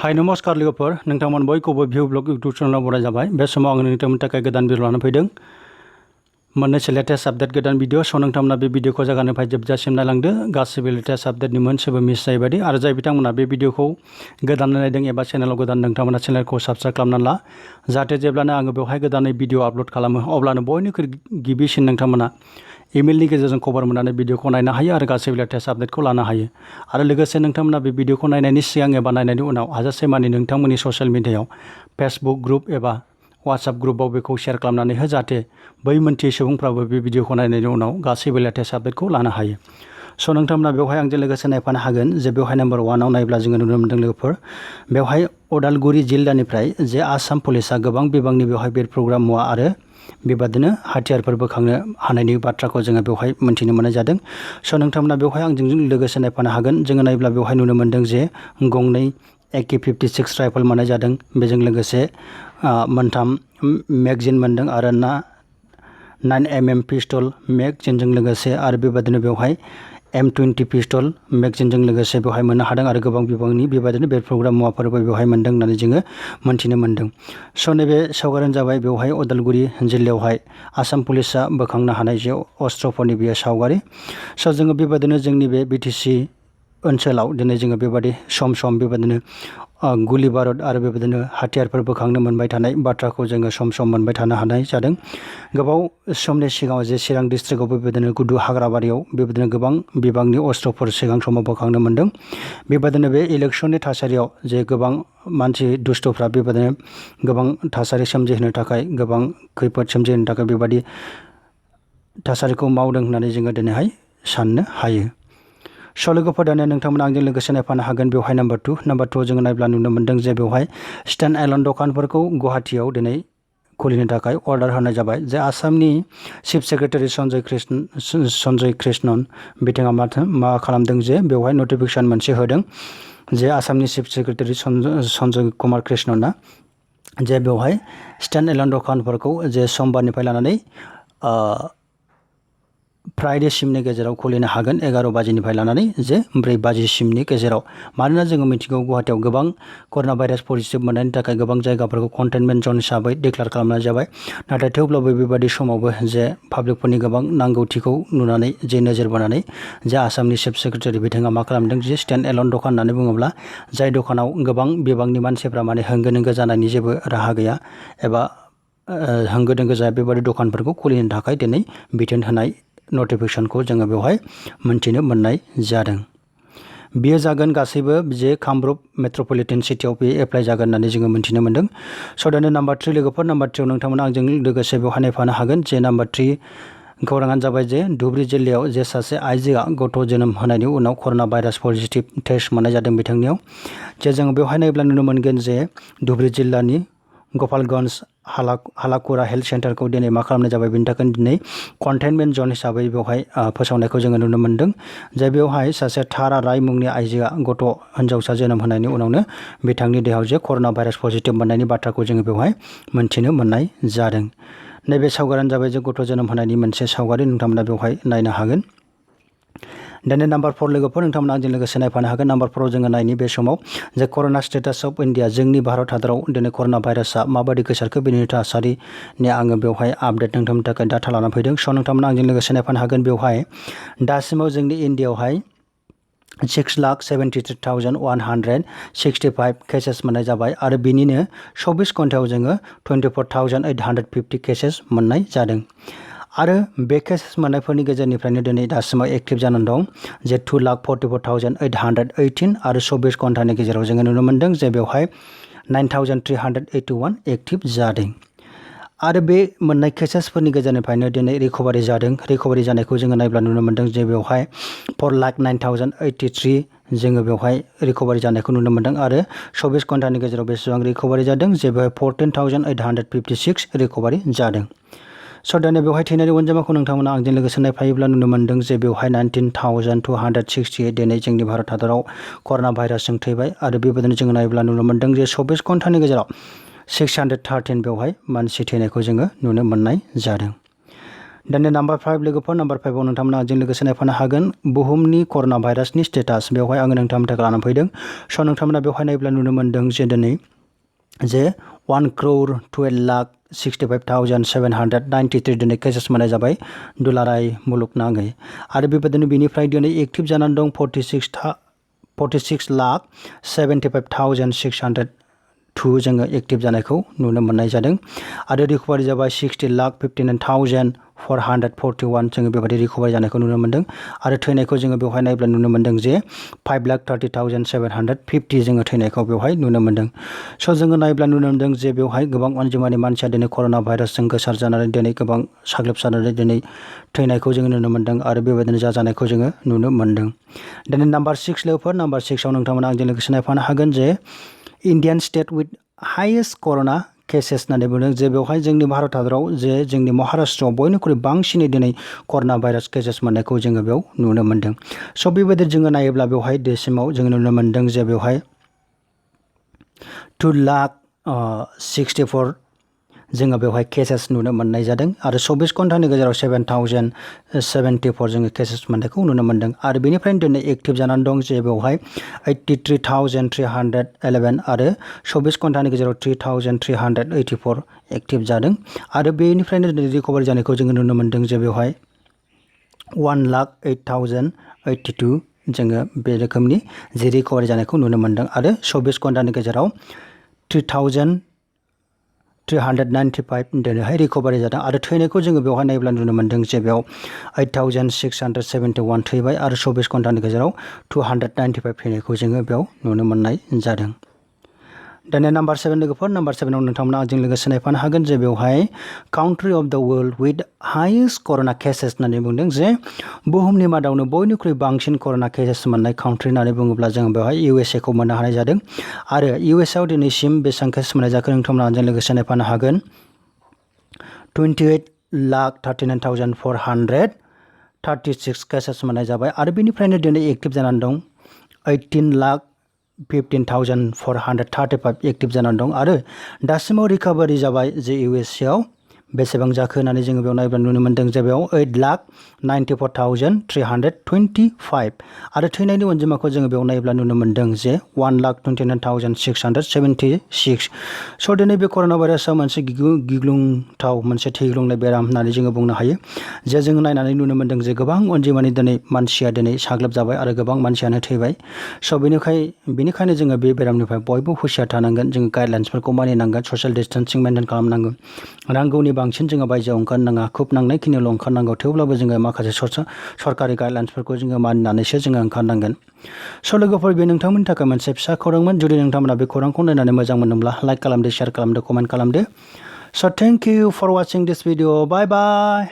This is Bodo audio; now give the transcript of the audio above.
हाय नमस्कार लोगोफोर नोंथांमोन बयखौबो भिउ ब्लग इउटुब चेनेलाव बराय जाबाय। बे समाव आं नोंथांमोननि थाखाय गोदान भिडिअ लानानै फैदों। मोननैसो लेटेस्ट आपडेट गोदान भिडिअ स' नोंथांमोना बे भिडिअखौ जागायनायनिफ्राय जोबजासिम नायलांदो। गासैबो लेटेस्ट आपडेटनि मोनसेबो मिस जायै बायदि आरो जाय बिथांमोना बे भिडिअखौ गोदानै नायदों एबा चेनेलाव गोदान नोंथांमोना चेनेलखौ साबस्क्राइब खालामनानै ला, जाहाथे जेब्लानो आङो बेवहाय गोदानै भिडिअ आपल'ड खालामो अब्लानो बयनिख्रुइ गिबिसिन नोंथांमोना इमेलनि गेजेरजों खबर मोननानै भिडिअखौ नायनो हायो आरो गासैबो लेटेस्ट आपडेटखौ लानो हायो। आरो लोगोसे नोंथांमोना बे भिडिअखौ नायनायनि सिगां एबा नायनायनि उनाव हाजासेमानि नोंथांमोननि ससियेल मिडियायाव फेसबुक ग्रुप एबा वाट्सएप ग्रुपआव बेखौ शेयार खालामनानै हो, जाहाथे बै मोनथियै सुबुंफ्राबो बे भिडिअखौ नायनायनि उनाव गासैबो लेटेस्ट आपडेटखौ लानो हायो। स' नोंथांमोना बेवहाय आंजों लोगोसे नायफानो हागोन जे बेवहाय नाम्बार 1आव नायोब्ला जोङो नुनो मोन्दों लोगोफोर, बेवहाय उदालगुरि जिल्लानिफ्राय जे आसाम पुलिसा गोबां बिबांनि बेवहाय बेरफ्रुग्रा मुवा आरो बेबादिनो हाथियारफोर बोखांनो हानायनि बाथ्राखौ जोङो बेवहाय मोन्थिनो मोननाय जादों। स' नोंथांमोना बेवहाय आंजों लोगोसे नायफानो हागोन। जोङो नायोब्ला बेवहाय नुनो मोन्दों जे गंनै AK-56 राइफल मोननाय जादों। बेजों लोगोसे मोनथाम मेगजिन मोन्दों आरो 9mm पिस्टल मेगजिनजों लोगोसे आरो बेबादिनो बेवहाय M20 पिस्टल मेगजिनजों लोगोसे बेवहाय मोननो हादों आरो गोबां बिबांनि बेबादिनो बेरफ्रुग्रा मुवाफोरबो बेवहाय मोन्दों होननानै जोङो मोन्थिनो मोन्दों। स' नैबे सावगारियानो जाबाय बेवहाय उदालगुरि जिल्लायावहाय आसाम पुलिसा बोखांनो हानाय जे अस्त्रफोरनि बेयो सावगारि। स' जोङो बेबादिनो जोंनि बे BTC ओनसोलाव दिनै जोङो बेबादि सम सम बेबादिनो गुलि बारुद आरो बेबादिनो हाथियारफोर बोखांनो मोनबाय थानाय बाथ्राखौ जोङो सम सम मोनबाय थानो हानाय जादों। गोबाव समनि सिगाङाव जे चिरां डिस्ट्रिक्टआव बेबादिनो गुदु हाग्राबारियाव बेबादिनो गोबां बिबांनि अस्त्रफोर सिगां समाव बोखांनो मोन्दों। बेबादिनो बे इलेक्सननि थासारियाव जे गोबां मानसि दुस्थ'फ्रा बेबादिनो गोबां थासारि सोमजिहोनो थाखाय गोबां खैफोद सोमजिहोनो थाखाय बेबादि थासारिखौ मावदों होननानै जोङो दिनैहाय साननो हायो। स' लोगोफोर दानिया नोंथांमोना आंजों लोगोसे नायफानो हागोन बेवहाय नाम्बार 2 जोङो नायब्ला नुनो मोन्दों जे बेवहाय स्टेन्ड एल'न दखानफोरखौ गुवाहाटियाव दिनै खुलिनो थाखाय अर्डार होनाय जाबाय। जे आसामनि चिफ सेक्रेटारि सन्जय कृष्णन बिथाङा मा खालामदों जे बेवहाय नटिफिकेसन मोनसे होदों जे आसामनि चिफ सेक्रेटारि सन्जय कुमार कृष्णना जे बेवहाय स्टेन्ड एल'न दखानफोरखौ जे समबारनिफ्राय लानानै फ्राइडेसिमनि गेजेराव खुलिनो हागोन 11 बाजिनिफ्राय लानानै जे 4 बाजिसिमनि गेजेराव। मानोना जोङो मिथिगौ गुवाहाटियाव गोबां कर'ना भाइरास पजिटिभ मोननायनि थाखाय गोबां जायगाफोरखौ कन्टेनमेन्ट जन हिसाबै डिक्लेयार खालामनाय जाबाय। नाथाय थेवब्लाबो बेबादि समावबो जे पाब्लिकफोरनि गोबां नांगौथिखौ नुनानै जे नोजोर बोनानै जे आसामनि चिफ सेक्रेटारि बिथाङा मा खालामदों जे स्टेन्ड एल'न दखान होननानै बुङोब्ला जाय दखानाव गोबां बिबांनि मानसिफ्रा माने होंगो दोंगो जानायनि जेबो राहा गैया एबा होंगो दोंगो जाया बेबादि दखानफोरखौ खुलिनो थाखाय दिनै बिथोन होनाय नटिफिकेसनखौ जोङो बेवहाय मोन्थिनो मोननाय जादों। बेयो जागोन गासैबो जे कामरुप मेट्रपलिटन सिटियाव बे एप्लाइ जागोन होननानै जोङो मोन्थिनो मोन्दों। स' दानो नाम्बार 3 लोगोफोर, नाम्बार 3आव नोंथांमोना आंजों लोगोसे बेवहाय नायफानो हागोन जे नाम्बार 3 खौराङानो जाबाय जे धुबरी जिल्लायाव जे सासे आइजोआ गथ' जोनोम होनायनि उनाव कर'ना भाइरास पजिटिभ टेस्ट मोननाय जादों बिथांनियाव। जे जोङो बेवहाय नायोब्ला नुनो मोनगोन जे धुबरी जिल्लानि गपालगन्ज हालाकुरा हेल्थ सेन्टारखौ दिनै मा खालामनाय जाबाय बेनि थाखाय दिनै कन्टेनमेन्ट जन हिसाबै बेवहाय फोसावनायखौ जोङो नुनो मोन्दों। जे बेवहाय सासे थारा राय मुंनि आइजोआ गथ' हिन्जावसा जोनोम होनायनि उनावनो बिथांनि देहायाव जे कर'ना भाइरास पजिटिभ मोननायनि बाथ्राखौ जोङो बेवहाय मोन्थिनो मोननाय जादों। नैबे सावगारियानो जाबाय जे गथ' जोनोम होनायनि मोनसे सावगारि, नोंथांमोना बेवहाय नायनो हागोन। दानिया नाम्बार 4 लोगोफोर, नोंथांमोना आंजों लोगोसे नायफानो हागोन। नाम्बार 4आव जोङो नायनि बे समाव जे कर'ना स्टेटास अफ इन्डिया, जोंनि भारत हादराव दिनै कर'ना भाइरासआ माबायदि गोसारखो बेनि थासारिनि आङो बेवहाय आपडेट नोंथांमोननि थाखाय डाटा लानानै फैदों। स' नोंथांमोना आंजों लोगोसे नायफानो हागोन। बेवहाय दासिमाव जोंनि इन्डियायावहाय 6,73,165 केसेस मोननाय जाबाय आरो बिनिनो 24 घन्टायाव जोङो 24,850 केसेस मोननाय जादों। आरो बे केसेस मोननायफोरनि गेजेरनिफ्रायनो दिनै दासिमाव एक्टिभ जानानै दं जे 2,44,818 आरो 24 घन्टानि गेजेराव जोङो नुनो मोन्दों जे बेवहाय 9,381 एक्टिभ जादों। आरो बे मोननाय केसेसफोरनि गेजेरनिफ्रायनो दिनै रिकभारि जादों। रिकभारि जानायखौ जोङो नायब्ला नुनो मोन्दों जे बेवहाय 4,09,083 जोङो बेवहाय रिकभारि जानायखौ नुनो मोन्दों आरो 24 घन्टानि गेजेराव बेसेबां रिकभारि जादों जे बेवहाय 14,856 रिकभारि जादों। स' दानिया बेवहाय थैनायनि अनजिमाखौ नोंथांमोना आंजों लोगोसे नायफायोब्ला नुनो मोन्दों जे बेवहाय 19,268 दिनै जोंनि भारत हादराव कर'ना भाइरासजों थैबाय आरो बेबायदिनो जोङो नायोब्ला नुनो मोन्दों जे 24 घन्टानि गेजेराव 613 बेवहाय मानसि थैनायखौ जोङो नुनो मोननाय जादों। दानिया नाम्बार 5 लोगोफोर नाम्बार 5 आव नोंथांमोना आंजों लोगोसे नायफानो हागोन बुहुमनि कर'ना भाइरासनि स्टेटास बेवहाय आङो नोंथांमोननि थाखाय लानानै फैदों स' नोंथांमोना बेवहाय नायोब्ला नुनो मोन्दों जे दिनै जे 1,12,65,793 दिनै केसेस मोननाय जाबाय दुलाराय मुलुगनाङै आरो बेबायदिनो बेनिफ्राय दिनै एक्टिभ जानानै दं 46,75,602 जोङो एक्टिभ जानायखौ नुनो मोननाय जादों आरो रिकभारि जाबाय 60,59,441 जोङो बेबायदि रिकभारि जानायखौ नुनो मोन्दों आरो थैनायखौ जोङो बेवहाय नायोब्ला नुनो मोन्दों जे 5,30,750 जोङो थैनायखौ बेवहाय नुनो मोन्दों स' जोङो नायोब्ला नुनो मोन्दों जे बेवहाय गोबां अनजिमानि मानसिया दिनै कर'ना भाइरासजों गोसार जानानै दिनै गोबां साग्लोबसारनानै दिनै थैनायखौ जोङो नुनो मोन्दों आरो बेबायदिनो जाजानायखौ जोङो नुनो मोन्दों दिनै नाम्बार 6 लोगोफोर नाम्बार 6 आव नोंथांमोना आंजों लोगोसे नायफानो हागोन जे Indian state with highest corona cases होननानै बुंदों जे बेवहाय जोंनि भारत हादराव जे जोंनि महाराष्ट्रआव बयनिख्रुइ बांसिनै दिनै कर'ना भाइरास केसेस मोननायखौ जोङो बेयाव नुनो मोन्दों स' बेबायदि जोङो नायोब्ला बेवहाय देसिमाव जोङो नुनो मोन्दों जे बेवहाय 2,64,000 जोङो बेवहाय केसेस नुनो मोननाय जादों आरो 24 घन्टानि गेजेराव 7,074 जोङो केसेस मोननायखौ नुनो मोन्दों आरो बेनिफ्रायनो दिनै एक्टिभ जानानै दं जे बेवहाय 83,311 आरो 24 घन्टानि गेजेराव 3,384 एक्टिभ जादों आरो बेनिफ्रायनो दिनै रिकभारि जानायखौ जोङो नुनो मोन्दों जे बेवहाय 1,08,082 जोङो बे रोखोमनि जे रिकभारि जानायखौ नुनो मोन्दों आरो 24 घन्टानि गेजेराव 3,395 दिनैहाय रिकभारि जादों आरो थैनायखौ जोङो बेवहाय नायोब्ला नुनो मोन्दों जे बेयाव 8,671 थैबाय आरो 24 घन्टानि गेजेराव 295 थैनायखौ जोङो बेयाव नुनो मोननाय जादों दानिया नाम्बार 7 लोगोफोर नाम्बार 7 आव नोंथांमोना आंजों लोगोसे नायफानो हागोन जे बेवहाय काउन्ट्रि अफ द world with highest corona cases होननानै बुंदों जे बुहुमनि मादावनो बयनिख्रुइ बांसिन कर'ना केसेस मोननाय काउन्ट्रि होननानै बुङोब्ला जोङो बेवहाय USA खौ मोननो हानाय जादों आरो USA आव दिनैसिम बेसेबां केसेस मोननाय जाखो नोंथांमोना आंजों लोगोसे नायफानो हागोन 28,39,436 केसेस मोननाय जाबाय आरो बेनिफ्रायनो दिनै एक्टिभ जानानै दं 18,15,435 एक्टिभ जानानै दं आरो दासिमाव रिकभारि जाबाय जे USA आव बेसेबां जाखो होननानै जोङो बेयाव नायोब्ला नुनो मोन्दों जे बेयाव 8,94,325 आरो थैनायनि अनजिमाखौ जोङो बेयाव नायोब्ला नुनो मोन्दों जे 1,29,676 स' दिनै बे कर'ना भाइरासआ मोनसे गिग्लुंथाव मोनसे थैग्लुंनाय बेराम होननानै जोङो बुंनो हायो जे जोङो नायनानै नुनो मोन्दों जे गोबां अनजिमानि दिनै मानसिया दिनै साग्लोबजाबाय आरो गोबां मानसियानो थैबाय स' बेनिखायनो जोङो बे बेरामनिफ्राय बयबो हुसियार थानांगोन जोङो गाइडलाइन्सफोरखौ मानिनांगोन ससियेल डिस्टेन्सिं मेइनटेन खालामनांगोन नांगौनि बांसिन जोङो बायजोआव ओंखारनाङा खुब नांनायखिनियावल' ओंखारनांगौ थेवब्लाबो जोङो माखासे सरकारि गाइडलाइन्सफोरखौ जोङो मानिनानैसो जोङो ओंखारनांगोन स' लोगोफोर बे नोंथांमोननि थाखाय मोनसे फिसा खौरांमोन जुदि नोंथांमोना बे खौरांखौ नायनानै मोजां मोनदोंब्ला लाइक खालामदो शेयार खालामदो कमेन्ट खालामदो so' thank you for watching this video bye bye